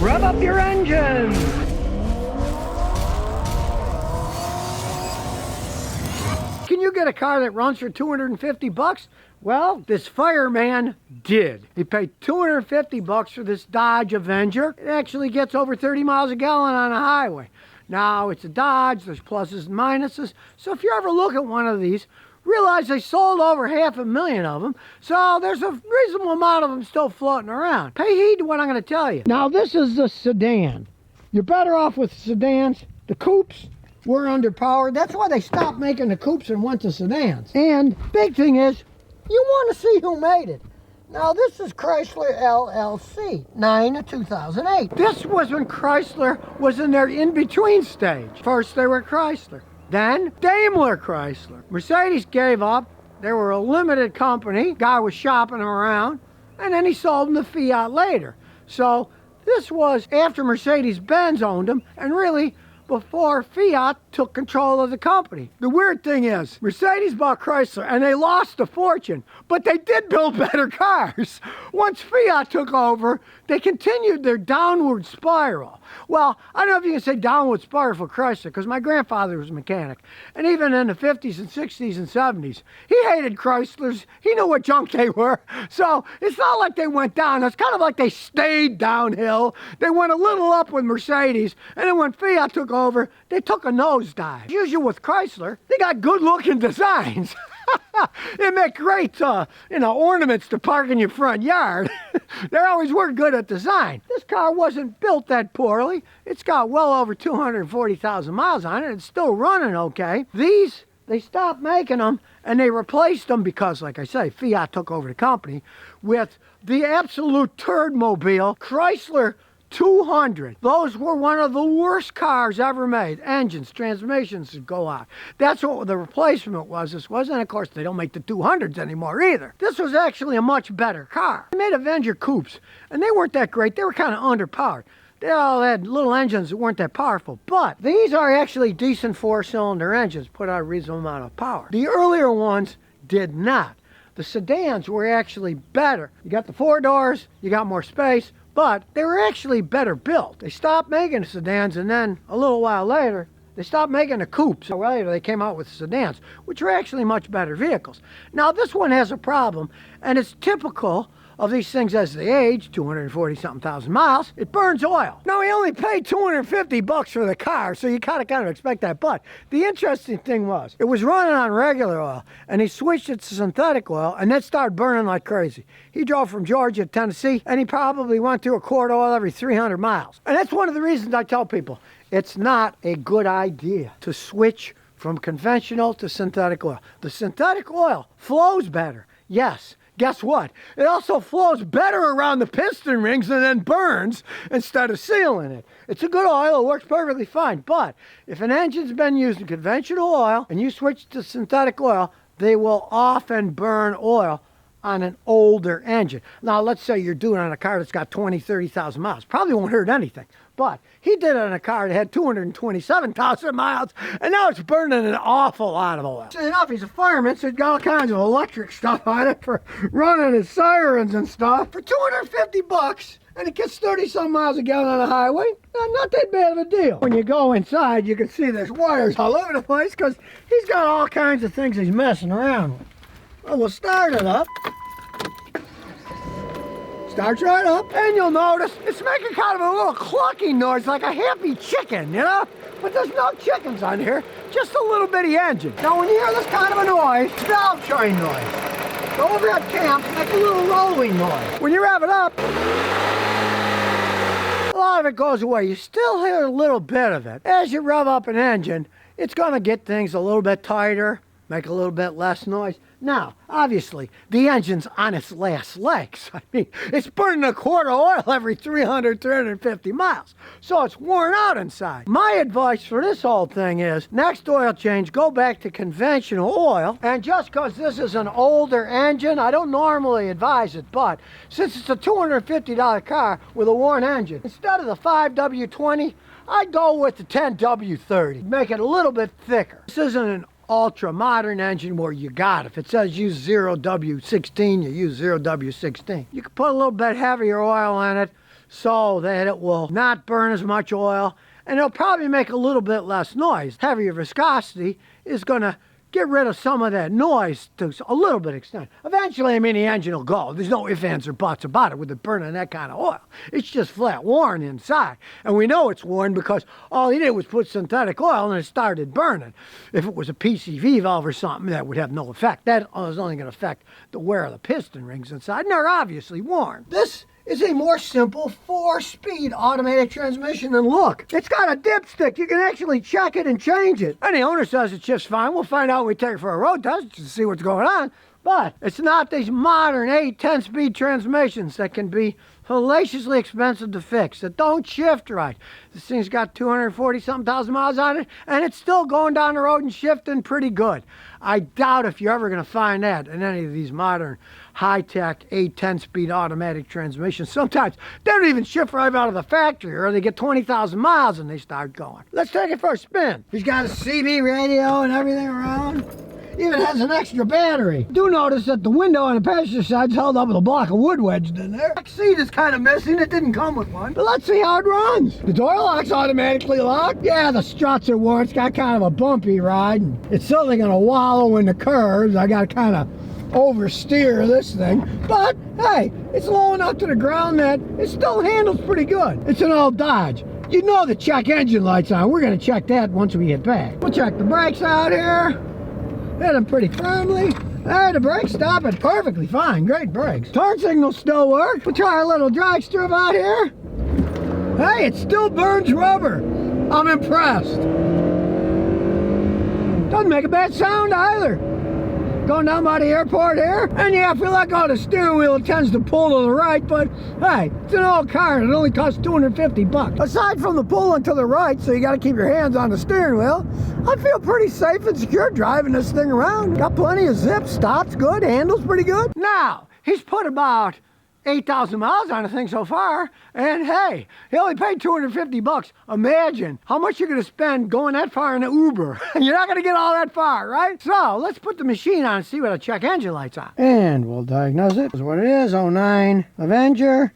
Rev up your engines! Can you get a car that runs for 250 bucks? Well, this fireman did. He paid 250 bucks for this Dodge Avenger. It actually gets over 30 miles a gallon on a highway. Now, it's a Dodge, there's pluses and minuses. So if you ever look at one of these, realize they sold over 500,000 of them. So there's a reasonable amount of them still floating around. Pay heed to what I'm going to tell you. Now, this is the sedan. You're better off with sedans. The coupes were underpowered. That's why they stopped making the coupes and went to sedans. And big thing is, you want to see who made it. Now, this is Chrysler LLC, 9/2008. This was when Chrysler was in their in-between stage. First, they were Chrysler. Then, Daimler Chrysler. Mercedes gave up. They were a limited company. Guy was shopping them around. And then he sold them to Fiat later. So, this was after Mercedes-Benz owned them. And really, before Fiat took control of the company. The weird thing is, Mercedes bought Chrysler and they lost a fortune, but they did build better cars. Once Fiat took over, they continued their downward spiral. Well, I don't know if you can say downward spiral for Chrysler, because my grandfather was a mechanic. And even in the 50s and 60s and 70s, he hated Chryslers. He knew what junk they were. So it's not like they went down. It's kind of like they stayed downhill. They went a little up with Mercedes, and then when Fiat took over, they took a nosedive. Usually with Chrysler, they got good-looking designs. They make great, ornaments to park in your front yard. They always were good at design. This car wasn't built that poorly. It's got well over 240,000 miles on it. It's still running okay. These, they stopped making them, and they replaced them because, like I say, Fiat took over the company with the absolute turd-mobile Chrysler 200. Those were one of the worst cars ever made. Engines, transmissions would go out. That's what the replacement was. This was, and of course they don't make the 200s anymore either. This was actually a much better car. They made Avenger coupes, and they weren't that great. They were kind of underpowered. They all had little engines that weren't that powerful, but these are actually decent four-cylinder engines, put out a reasonable amount of power. The earlier ones did not. The sedans were actually better. You got the four doors, you got more space, but they were actually better built. They stopped making the sedans, and then a little while later, they stopped making the coupes. So later they came out with sedans, which were actually much better vehicles. Now this one has a problem, and it's typical of these things as they age, 240-something thousand miles. It burns oil. Now he only paid 250 bucks for the car, so you kind of expect that. But the interesting thing was, it was running on regular oil, and he switched it to synthetic oil, and then started burning like crazy. He drove from Georgia to Tennessee, and he probably went through a quart of oil every 300 miles. And that's one of the reasons I tell people, it's not a good idea to switch from conventional to synthetic oil. The synthetic oil flows better, yes. Guess what? It also flows better around the piston rings and then burns instead of sealing it. It's a good oil, it works perfectly fine. But if an engine's been using conventional oil and you switch to synthetic oil, they will often burn oil on an older engine. Now, let's say you're doing it on a car that's got 20, 30,000 miles. Probably won't hurt anything. But he did it on a car that had 227,000 miles, and now it's burning an awful lot of oil. So enough, he's a fireman, so he's got all kinds of electric stuff on it for running his sirens and stuff. For 250 bucks, and it gets 30-some miles a gallon on the highway, not that bad of a deal. When you go inside, you can see there's wires all over the place, because he's got all kinds of things he's messing around with. Well, we'll start it up. Starts right up, and you'll notice it's making kind of a little clucking noise like a happy chicken, you know? But there's no chickens on here, just a little bitty engine. Now when you hear this kind of a noise, it's valve train noise. So over at camp, make a little rolling noise. When you rev it up, a lot of it goes away. You still hear a little bit of it. As you rev up an engine, it's gonna get things a little bit tighter, make a little bit less noise. Now, obviously, the engine's on its last legs. I mean, it's burning a quart of oil every 300, 350 miles. So it's worn out inside. My advice for this whole thing is, next oil change, go back to conventional oil. And just because this is an older engine, I don't normally advise it, but since it's a $250 car with a worn engine, instead of the 5W20, I'd go with the 10W30. Make it a little bit thicker. This isn't an ultra modern engine where you got, if it says use 0W16, you use 0W16. You can put a little bit heavier oil in it, so that it will not burn as much oil, and it'll probably make a little bit less noise. Heavier viscosity is going to get rid of some of that noise to a little bit extent. Eventually, I mean, the engine will go. There's no ifs, ands, or buts about it with it burning that kind of oil. It's just flat worn inside. And we know it's worn because all he did was put synthetic oil and it started burning. If it was a PCV valve or something, that would have no effect. That is only going to affect the wear of the piston rings inside, and they're obviously worn. This is a more simple 4-speed automatic transmission, and look, it's got a dipstick. You can actually check it and change it. And the owner says it shifts fine. We'll find out when we take it for a road test to see what's going on. But it's not these modern 8-10-speed transmissions that can be hellaciously expensive to fix, that don't shift right. This thing's got 240-something thousand miles on it, and it's still going down the road and shifting pretty good. I doubt if you're ever going to find that in any of these modern high-tech 8-10-speed automatic transmissions. Sometimes they don't even shift right out of the factory, or they get 20,000 miles and they start going. Let's take it for a spin. He's got a CB radio and everything around. Even has an extra battery. Do notice that the window on the passenger side is held up with a block of wood wedged in there. The back seat is kind of missing. It didn't come with one. But let's see how it runs. The door lock's automatically locked. Yeah, the struts are worn. It's got kind of a bumpy ride. It's certainly going to wallow in the curves. I got to kind of oversteer this thing. But hey, it's low enough to the ground that it still handles pretty good. It's an old Dodge. You know the check engine light's on. We're going to check that once we get back. We'll check the brakes out here. Hit them pretty firmly. Hey, the brakes stop it perfectly fine. Great brakes. Turn signals still work. We'll try a little drag strip out here. Hey, it still burns rubber. I'm impressed. Doesn't make a bad sound either. Going down by the airport here. And yeah, if we let go of the steering wheel, it tends to pull to the right, but hey, it's an old car and it only costs 250 bucks. Aside from the pulling to the right, so you gotta keep your hands on the steering wheel, I feel pretty safe and secure driving this thing around. Got plenty of zip, stops good, handles pretty good. Now, he's put about 8,000 miles on the thing so far, and hey, he only paid 250 bucks. Imagine how much you're gonna spend going that far in an Uber. You're not gonna get all that far, right? So let's put the machine on and see what a check engine light's on. And we'll diagnose it. This is what it is, 09 Avenger,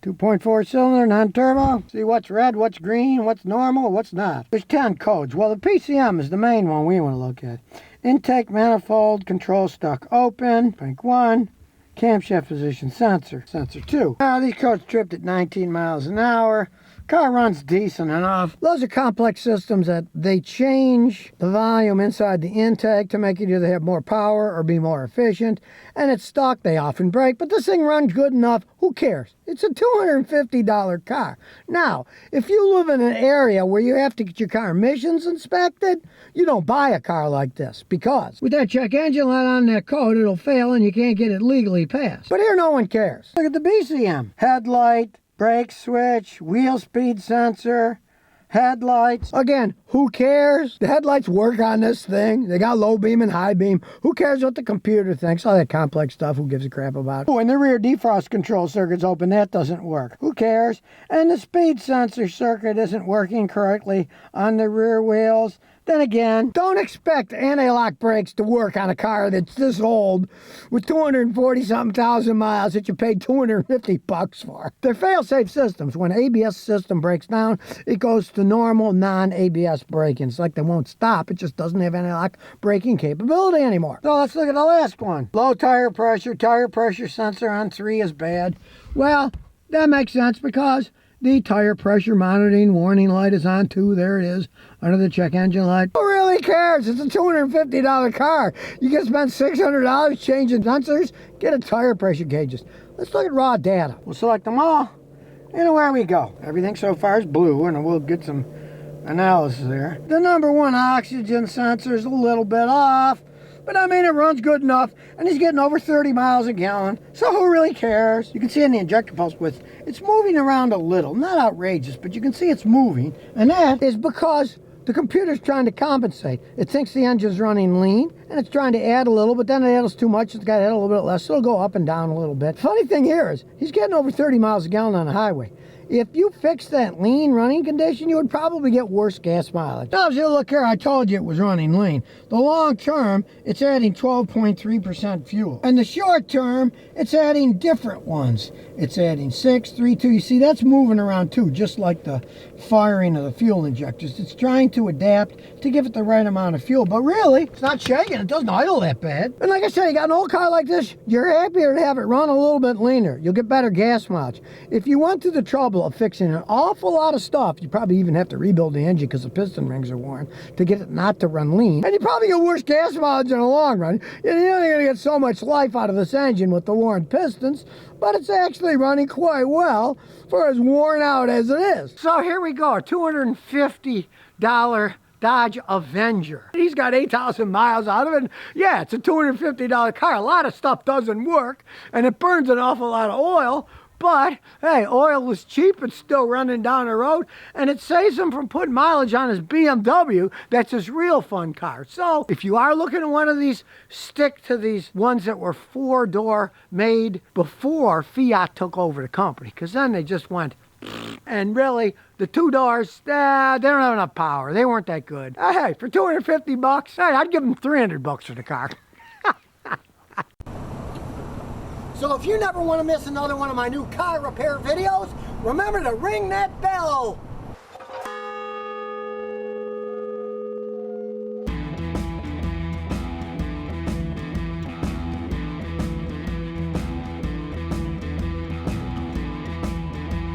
2.4 cylinder, non-turbo. See what's red, what's green, what's normal, what's not. There's 10 codes. Well, the PCM is the main one we wanna look at. Intake manifold, control stuck open, bank 1. Camshaft position sensor, sensor 2. Now these codes tripped at 19 miles an hour. Car runs decent enough. Those are complex systems that they change the volume inside the intake to make it either have more power or be more efficient. And it's stock, they often break, but this thing runs good enough. Who cares? It's a $250 car. Now, if you live in an area where you have to get your car emissions inspected, you don't buy a car like this, because with that check engine light on that code, it'll fail and you can't get it legally passed. But here no one cares. Look at the BCM. Headlight, brake switch, wheel speed sensor, headlights. Again, who cares? The headlights work on this thing. They got low beam and high beam. Who cares what the computer thinks? All that complex stuff, who gives a crap about it? Oh, and the rear defrost control circuit's open. That doesn't work. Who cares? And the speed sensor circuit isn't working correctly on the rear wheels. Then again, don't expect anti-lock brakes to work on a car that's this old with 240-something thousand miles that you paid 250 bucks for. They're fail-safe systems. When ABS system breaks down, it goes to normal non-ABS braking. It's like they won't stop. It just doesn't have anti-lock braking capability anymore. So let's look at the last one. Low tire pressure sensor on 3 is bad. Well, that makes sense because the tire pressure monitoring warning light is on too. There it is, under the check engine light. Who really cares? It's a $250 car. You can spend $600 changing sensors, get a tire pressure gauges. Let's look at raw data. We'll select them all, and away we go. Everything so far is blue, and we'll get some analysis there. The number 1 oxygen sensor is a little bit off, but I mean, it runs good enough, and he's getting over 30 miles a gallon, so who really cares? You can see in the injector pulse width, it's moving around a little. Not outrageous, but you can see it's moving, and that is because the computer's trying to compensate. It thinks the engine's running lean, and it's trying to add a little, but then it adds too much, it's got to add a little bit less, so it'll go up and down a little bit. Funny thing here is, he's getting over 30 miles a gallon on the highway. if you fix that lean running condition, you would probably get worse gas mileage. Now, as you look here, I told you it was running lean. The long term, it's adding 12.3% fuel. And the short term, it's adding different ones. It's adding 6, 3, 2. You see, that's moving around too, just like the firing of the fuel injectors. It's trying to adapt to give it the right amount of fuel. But really, it's not shaking. It doesn't idle that bad. And like I said, you got an old car like this, you're happier to have it run a little bit leaner. You'll get better gas mileage. If you went through the trouble of fixing an awful lot of stuff, you probably even have to rebuild the engine because the piston rings are worn to get it not to run lean. And you probably get worse gas mileage in the long run. You're only going to get so much life out of this engine with the worn pistons, but it's actually running quite well for as worn out as it is. So here we go, a $250 Dodge Avenger. He's got 8,000 miles out of it. Yeah, it's a $250 car. A lot of stuff doesn't work, and it burns an awful lot of oil. But, hey, oil is cheap. It's still running down the road. And it saves him from putting mileage on his BMW. That's his real fun car. So, if you are looking at one of these, stick to these ones that were 4-door made before Fiat took over the company. Because then they just went... And really, the 2 doors, they don't have enough power. They weren't that good. Hey, for 250 bucks, hey, I'd give them 300 bucks for the car. So if you never want to miss another one of my new car repair videos, remember to ring that bell.